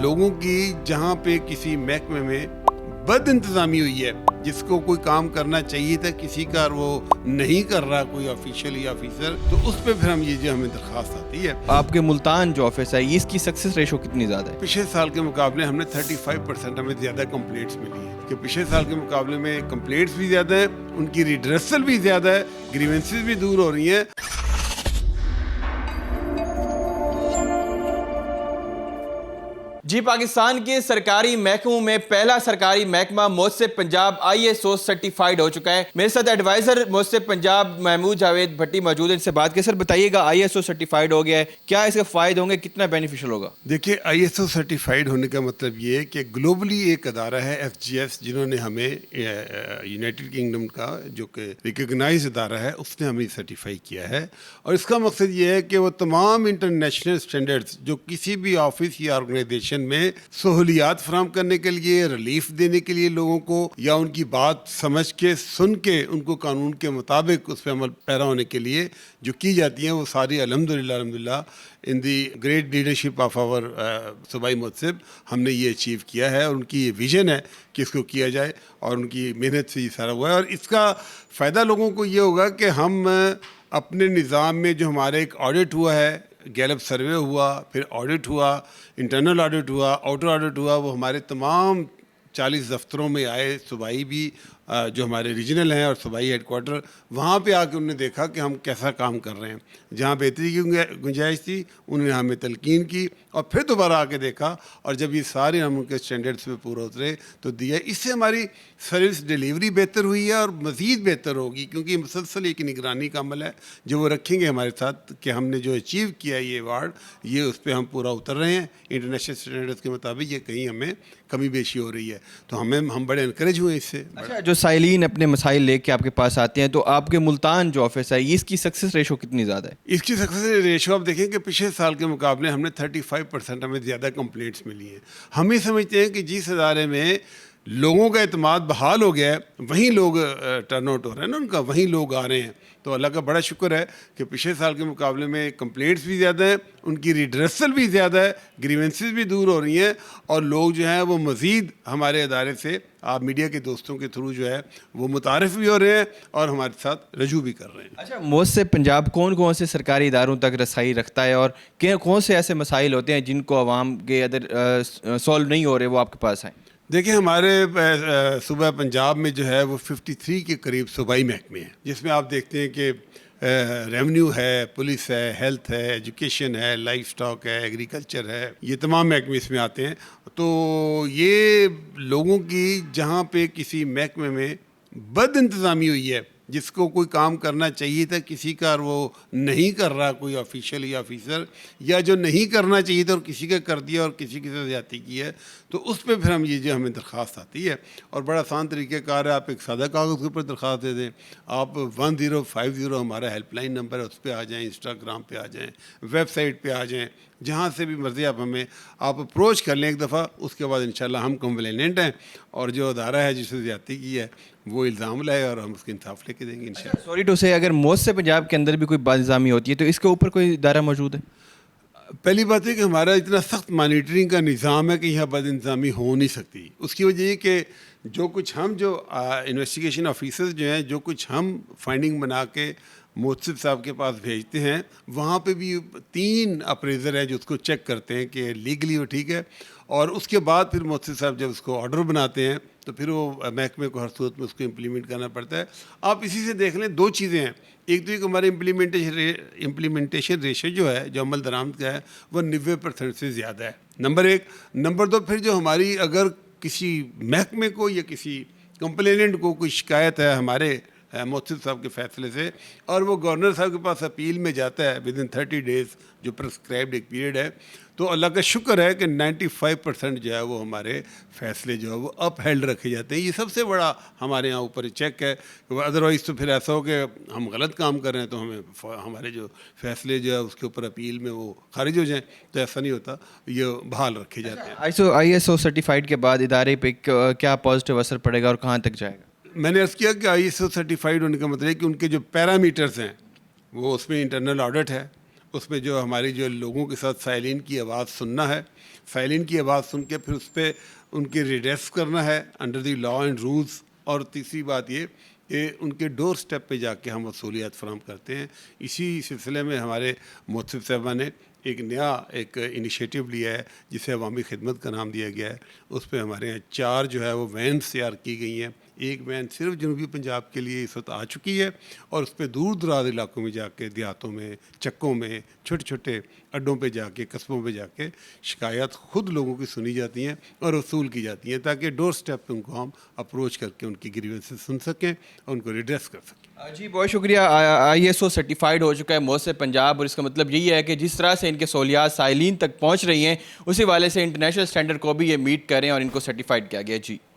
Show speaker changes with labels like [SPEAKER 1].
[SPEAKER 1] لوگوں کی جہاں پہ کسی محکمے میں بد انتظامی ہوئی ہے، جس کو کوئی کام کرنا چاہیے تھا کسی کا اور وہ نہیں کر رہا کوئی آفیشیل یا آفیسر، تو اس پہ پھر ہم یہ جو ہمیں درخواست آتی ہے۔
[SPEAKER 2] آپ کے ملتان جو آفس ہے اس کی سکسیس ریشو کتنی زیادہ ہے؟
[SPEAKER 1] پچھلے سال کے مقابلے ہم نے 35% ہمیں زیادہ کمپلینٹس ملی ہیں کہ پچھلے سال کے مقابلے میں کمپلینٹس بھی زیادہ ہیں، ان کی ریڈریسل بھی زیادہ ہے، گریونسز بھی دور ہو رہی ہیں۔
[SPEAKER 2] جی، پاکستان کے سرکاری محکموں میں پہلا سرکاری محکمہ محسب پنجاب ISO سرٹیفائیڈ ہو چکا ہے۔ میرے ساتھ ایڈوائزر محسب پنجاب محمود جاوید بھٹی موجود ہیں، ان سے بات کریں۔ سر بتائیے گا ISO سرٹیفائیڈ ہو گیا ہے، کیا اس کے فائدے ہوں گے، کتنا بینیفیشل ہوگا؟
[SPEAKER 1] دیکھیے، ISO سرٹیفائیڈ ہونے کا مطلب یہ ہے کہ گلوبلی ایک ادارہ ہے FGS، جنہوں نے ہمیں یونائٹڈ کنگڈم کا جو کہ ریکگنائز ادارہ ہے، اس نے ہمیں سرٹیفائی کیا ہے، اور اس کا مقصد یہ ہے کہ وہ تمام انٹرنیشنل اسٹینڈرڈز جو کسی بھی آفس یا آرگنائزیشن میں سہولیات فراہم کرنے کے لیے، ریلیف دینے کے لیے لوگوں کو، یا ان کی بات سمجھ کے سن کے ان کو قانون کے مطابق اس پہ عمل پیرا ہونے کے لیے جو کی جاتی ہیں، وہ ساری الحمدللہ in the great leadership of our صوبائی محسب ہم نے یہ اچیو کیا ہے، اور ان کی یہ ویژن ہے کہ اس کو کیا جائے، اور ان کی محنت سے یہ سارا ہوا ہے۔ اور اس کا فائدہ لوگوں کو یہ ہوگا کہ ہم اپنے نظام میں جو ہمارے ایک آڈٹ ہوا ہے، گیلپ سروے ہوا، پھر آڈٹ ہوا، انٹرنل آڈٹ ہوا، آؤٹر آڈٹ ہوا، وہ ہمارے تمام 40 دفتروں میں آئے، صوبائی بھی جو ہمارے ریجنل ہیں اور صوبائی ہیڈ کوارٹر، وہاں پہ آ کے انہوں نے دیکھا کہ ہم کیسا کام کر رہے ہیں۔ جہاں بہتری کی گنجائش تھی انہوں نے ہمیں تلقین کی، اور پھر دوبارہ آ کے دیکھا، اور جب یہ سارے ہم ان کے اسٹینڈرڈس پہ پورا اترے تو دیا۔ اس سے ہماری سروس ڈیلیوری بہتر ہوئی ہے، اور مزید بہتر ہوگی، کیونکہ مسلسل ایک نگرانی کا عمل ہے جو وہ رکھیں گے ہمارے ساتھ کہ ہم نے جو اچیو کیا ہے یہ ایوارڈ، یہ اس پہ ہم پورا اتر رہے ہیں انٹرنیشنل اسٹینڈرڈس کے مطابق، یہ کہیں ہمیں کمی بیشی ہو رہی ہے، تو ہم بڑے انکریج ہوئے اس سے۔
[SPEAKER 2] اچھا، جو سائلین اپنے مسائل لے کے آپ کے پاس آتے ہیں، تو آپ کے ملتان جو آفس ہے اس کی سکسیس ریشو کتنی زیادہ ہے؟
[SPEAKER 1] اس کی سکسیس ریشو آپ دیکھیں کہ پچھلے سال کے مقابلے ہم نے 35% ہمیں زیادہ کمپلینٹس ملی ہیں۔ ہم یہ سمجھتے ہیں کہ جس ادارے میں لوگوں کا اعتماد بحال ہو گیا ہے، وہیں لوگ ٹرن آؤٹ ہو رہے ہیں نا ان کا، وہیں لوگ آ رہے ہیں، تو اللہ کا بڑا شکر ہے کہ پچھلے سال کے مقابلے میں کمپلینٹس بھی زیادہ ہیں، ان کی ریڈریسل بھی زیادہ ہے، گریونسز بھی دور ہو رہی ہیں، اور لوگ جو ہیں وہ مزید ہمارے ادارے سے، آپ میڈیا کے دوستوں کے تھرو جو ہے وہ متعارف بھی ہو رہے ہیں اور ہمارے ساتھ رجوع بھی کر رہے ہیں۔
[SPEAKER 2] اچھا، محسب پنجاب کون سے سرکاری اداروں تک رسائی رکھتا ہے، اور کون سے ایسے مسائل ہوتے ہیں جن کو عوام کے ادھر سولو نہیں ہو رہے، وہ آپ کے پاس آئیں؟
[SPEAKER 1] دیکھیں، ہمارے صوبہ پنجاب میں جو ہے وہ 53 کے قریب صوبائی محکمے ہیں، جس میں آپ دیکھتے ہیں کہ ریونیو ہے، پولیس ہے، ہیلتھ ہے، ایجوکیشن ہے، لائف سٹاک ہے، ایگریکلچر ہے، یہ تمام محکمے اس میں آتے ہیں۔ تو یہ لوگوں کی جہاں پہ کسی محکمے میں بد انتظامی ہوئی ہے، جس کو کوئی کام کرنا چاہیے تھا کسی کا اور وہ نہیں کر رہا کوئی آفیشیل یا آفیسر، یا جو نہیں کرنا چاہیے تھا اور کسی کا کر دیا اور کسی کی زیادتی کی ہے، تو اس پہ پھر ہم یہ جو ہمیں درخواست آتی ہے، اور بڑا آسان طریقہ کار ہے، آپ ایک سادہ کاغذ کے اوپر درخواست دے دیں، آپ 1050 ہمارا ہیلپ لائن نمبر ہے، اس پہ آ جائیں، انسٹاگرام پہ آ جائیں، ویب سائٹ پہ آ جائیں، جہاں سے بھی مرضی آپ اپروچ کر لیں ایک دفعہ، اس کے بعد انشاءاللہ ہم کمپلیننٹ ہیں، اور جو ادارہ ہے جس نے زیادتی کی ہے وہ الزام لائے اور ہم اس کے انصاف لے کے دیں گے انشاءاللہ۔
[SPEAKER 2] سوری ٹو سے، اگر محسب پنجاب کے اندر بھی کوئی بد انتظامی ہوتی ہے تو اس کے اوپر کوئی ادارہ موجود ہے؟
[SPEAKER 1] پہلی بات ہے کہ ہمارا اتنا سخت مانیٹرنگ کا نظام ہے کہ یہاں بد انتظامی ہو نہیں سکتی۔ اس کی وجہ یہ کہ جو کچھ ہم جو انویسٹیگیشن آفیسرز جو ہیں، جو کچھ ہم فائنڈنگ بنا کے محسب صاحب کے پاس بھیجتے ہیں، وہاں پہ بھی 3 اپریزر ہیں جو اس کو چیک کرتے ہیں کہ لیگلی وہ ٹھیک ہے، اور اس کے بعد پھر محسب صاحب جب اس کو آرڈر بناتے ہیں تو پھر وہ محکمے کو ہر صورت میں اس کو امپلیمنٹ کرنا پڑتا ہے۔ آپ اسی سے دیکھ لیں، 2 چیزیں ہیں، ایک تو ایک ہمارے امپلیمنٹیشن ریشو جو ہے، جو عمل درآمد کا ہے، وہ 90% سے زیادہ ہے، نمبر 1۔ نمبر 2، پھر جو ہماری اگر کسی محکمے کو یا کسی کمپلیننٹ کو کوئی شکایت ہے ہمارے محسب صاحب کے فیصلے سے، اور وہ گورنر صاحب کے پاس اپیل میں جاتا ہے ودن 30 days، جو پرسکرائبڈ ایک پیریڈ ہے، تو اللہ کا شکر ہے کہ 95% جو ہے وہ ہمارے فیصلے جو ہے وہ اپ ہیلڈ رکھے جاتے ہیں۔ یہ سب سے بڑا ہمارے یہاں اوپر چیک ہے، ادروائز تو پھر ایسا ہو کہ ہم غلط کام کر رہے ہیں تو ہمارے جو فیصلے جو ہے اس کے اوپر اپیل میں وہ خارج ہو جائیں، تو ایسا نہیں ہوتا، یہ بحال رکھے جاتے ہیں۔
[SPEAKER 2] ISO سرٹیفائیڈ کے بعد ادارے پہ کیا پازیٹیو اثر پڑے گا اور کہاں تک جائے گا؟
[SPEAKER 1] میں نے عرض کیا کہ ISO سرٹیفائیڈ ہونے کا مطلب ہے کہ ان کے جو پیرامیٹرز ہیں وہ اس میں انٹرنل آڈٹ ہے، اس میں جو ہماری جو لوگوں کے ساتھ سائلین کی آواز سننا ہے، سائلین کی آواز سن کے پھر اس پہ ان کے ریڈریس کرنا ہے under the law and rules, اور تیسری بات یہ کہ ان کے ڈور سٹیپ پہ جا کے ہم وصولیات فراہم کرتے ہیں۔ اسی سلسلے میں ہمارے محتسب صاحبہ نے ایک نیا انیشیٹو لیا ہے جسے عوامی خدمت کا نام دیا گیا ہے۔ اس پہ ہمارے یہاں 4 جو ہے وہ وینس تیار کی گئی ہیں۔ ایک وین صرف جنوبی پنجاب کے لیے اس وقت آ چکی ہے، اور اس پہ دور دراز علاقوں میں جا کے، دیہاتوں میں، چکوں میں، چھوٹے چھوٹے اڈوں پہ جا کے، قصبوں پہ جا کے شکایات خود لوگوں کی سنی جاتی ہیں اور وصول کی جاتی ہیں، تاکہ ڈور سٹیپ پہ ان کو ہم اپروچ کر کے ان کی گریوینسز سن سکیں اور ان کو ریڈریس کر سکیں۔
[SPEAKER 2] جی بہت شکریہ۔ ISO سرٹیفائیڈ ہو چکا ہے محسن پنجاب، اور اس کا مطلب یہی ہے کہ جس طرح سے ان کے سہولیات سائلین تک پہنچ رہی ہیں، اسی والے سے انٹرنیشنل سٹینڈرڈ کو بھی یہ میٹ کریں اور ان کو سرٹیفائیڈ کیا گیا۔ جی